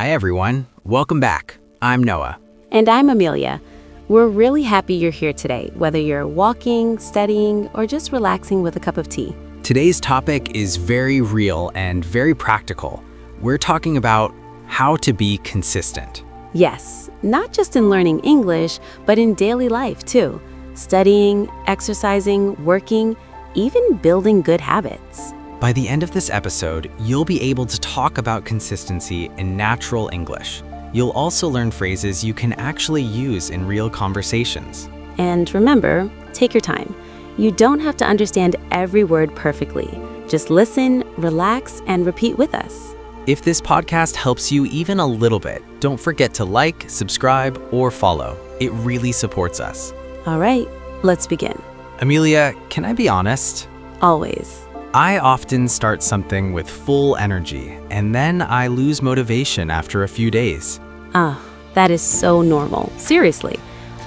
Hi everyone, welcome back. I'm Noah. And I'm Amelia. We're really happy you're here today, whether you're walking, studying, or just relaxing with a cup of tea. Today's topic is very real and very practical. We're talking about how to be consistent. Yes, not just in learning English, but in daily life too. Studying, exercising, working, even building good habits. By the end of this episode, you'll be able to talk about consistency in natural English. You'll also learn phrases you can actually use in real conversations. And remember, take your time. You don't have to understand every word perfectly. Just listen, relax, and repeat with us. If this podcast helps you even a little bit, don't forget to like, subscribe, or follow. It really supports us. All right, let's begin. Amelia, can I be honest? Always. I often start something with full energy, and then I lose motivation after a few days. That is so normal. Seriously.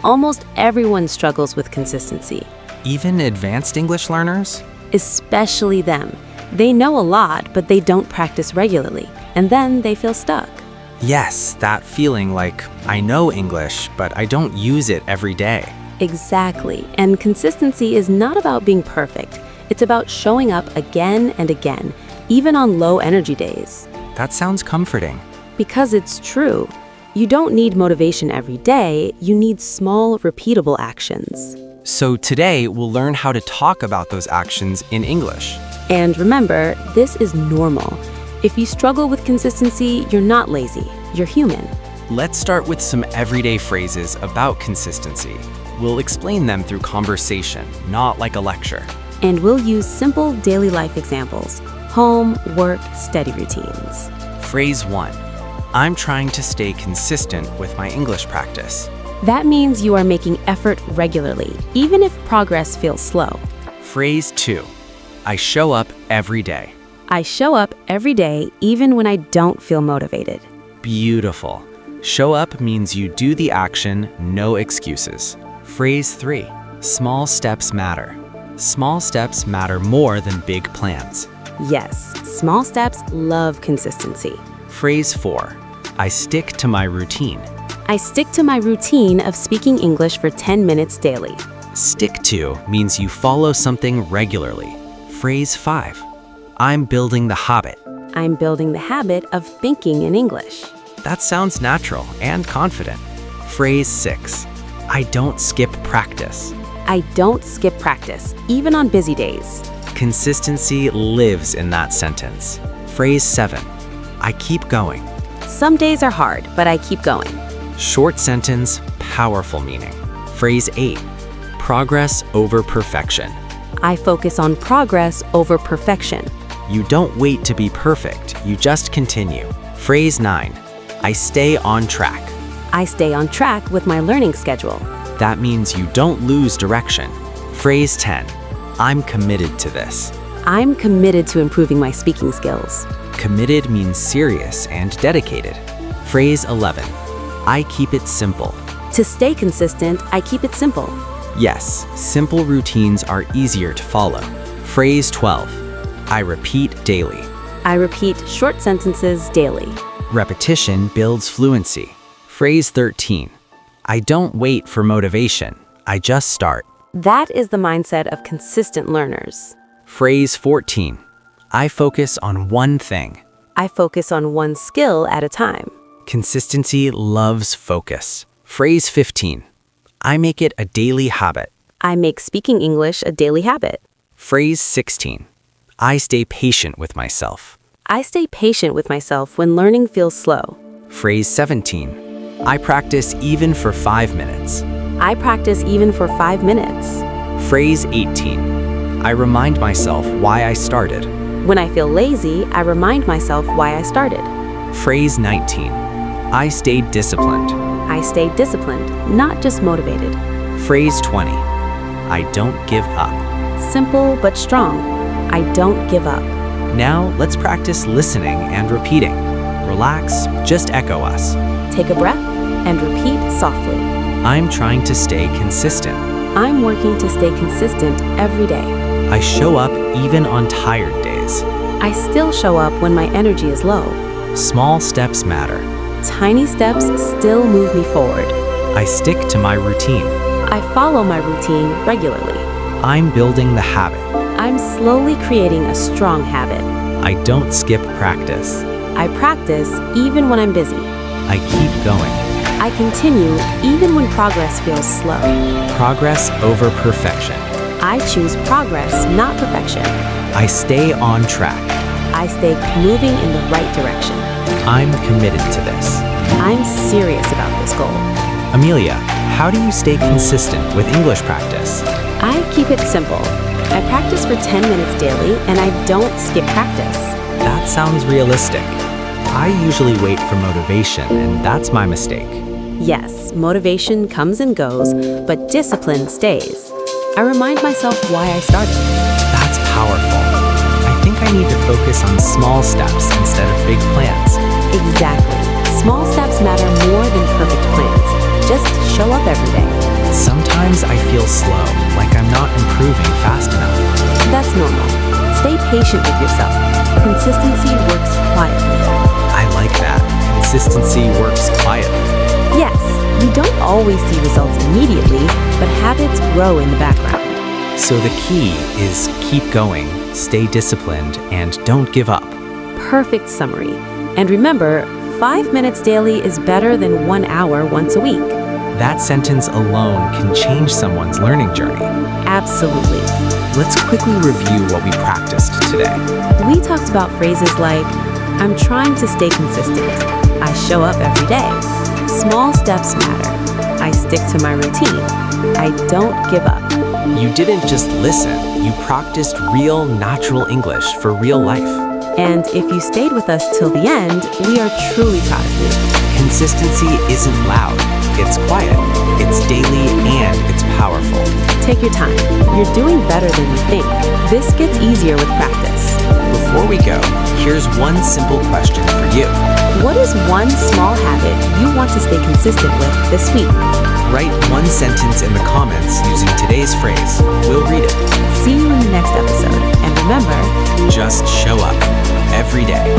Almost everyone struggles with consistency. Even advanced English learners? Especially them. They know a lot, but they don't practice regularly, and then they feel stuck. Yes, that feeling like I know English, but I don't use it every day. Exactly. And consistency is not about being perfect. It's about showing up again and again, even on low energy days. That sounds comforting. Because it's true. You don't need motivation every day, you need small, repeatable actions. So today, we'll learn how to talk about those actions in English. And remember, this is normal. If you struggle with consistency, you're not lazy, you're human. Let's start with some everyday phrases about consistency. We'll explain them through conversation, not like a lecture. And we'll use simple daily life examples: home, work, study routines. Phrase 1. I'm trying to stay consistent with my English practice. That means you are making effort regularly, even if progress feels slow. Phrase 2. I show up every day. I show up every day, even when I don't feel motivated. Beautiful. Show up means you do the action, no excuses. Phrase 3. Small steps matter. Small steps matter more than big plans. Yes, small steps love consistency. Phrase 4. I stick to my routine. I stick to my routine of speaking English for 10 minutes daily. Stick to means you follow something regularly. Phrase 5. I'm building the habit. I'm building the habit of thinking in English. That sounds natural and confident. Phrase 6. I don't skip practice. I don't skip practice, even on busy days. Consistency lives in that sentence. Phrase 7. I keep going. Some days are hard, but I keep going. Short sentence, powerful meaning. Phrase 8. Progress over perfection. I focus on progress over perfection. You don't wait to be perfect, you just continue. Phrase 9. I stay on track. I stay on track with my learning schedule. That means you don't lose direction. Phrase 10. I'm committed to this. I'm committed to improving my speaking skills. Committed means serious and dedicated. Phrase 11. I keep it simple. To stay consistent, I keep it simple. Yes, simple routines are easier to follow. Phrase 12. I repeat daily. I repeat short sentences daily. Repetition builds fluency. Phrase 13. I don't wait for motivation. I just start. That is the mindset of consistent learners. Phrase 14. I focus on one thing. I focus on one skill at a time. Consistency loves focus. Phrase 15. I make it a daily habit. I make speaking English a daily habit. Phrase 16. I stay patient with myself. I stay patient with myself when learning feels slow. Phrase 17. I practice even for 5 minutes. I practice even for 5 minutes. Phrase 18. I remind myself why I started. When I feel lazy, I remind myself why I started. Phrase 19. I stay disciplined. I stay disciplined, not just motivated. Phrase 20. I don't give up. Simple but strong. I don't give up. Now let's practice listening and repeating. Relax, just echo us. Take a breath and repeat softly. I'm trying to stay consistent. I'm working to stay consistent every day. I show up even on tired days. I still show up when my energy is low. Small steps matter. tiny steps still move me forward. I stick to my routine. I follow my routine regularly. I'm building the habit. I'm slowly creating a strong habit. I don't skip practice. I practice even when I'm busy. I keep going. I continue even when progress feels slow. Progress over perfection. I choose progress, not perfection. I stay on track. I stay moving in the right direction. I'm committed to this. I'm serious about this goal. Amelia, how do you stay consistent with English practice? I keep it simple. I practice for 10 minutes daily and I don't skip practice. That sounds realistic. I usually wait for motivation, and that's my mistake. Yes, motivation comes and goes, but discipline stays. I remind myself why I started. That's powerful. I think I need to focus on small steps instead of big plans. Exactly. Small steps matter more than perfect plans. Just show up every day. Sometimes I feel slow, like I'm not improving fast enough. That's normal. Stay patient with yourself. Consistency works quietly. I like that. Consistency works quietly. Yes, you don't always see results immediately, but habits grow in the background. So the key is keep going, stay disciplined, and don't give up. Perfect summary. And remember, 5 minutes daily is better than 1 hour once a week. That sentence alone can change someone's learning journey. Absolutely. Let's quickly review what we practiced today. We talked about phrases like, I'm trying to stay consistent. I show up every day. Small steps matter. I stick to my routine. I don't give up. You didn't just listen, you practiced real, natural English for real life. And if you stayed with us till the end, we are truly proud of you. Consistency isn't loud, it's quiet, it's daily, and it's powerful. Take your time. You're doing better than you think. This gets easier with practice. Before we go, here's one simple question for you. What is one small habit you want to stay consistent with this week? Write one sentence in the comments using today's phrase. We'll read it. See you in the next episode. And remember, Just show up every day.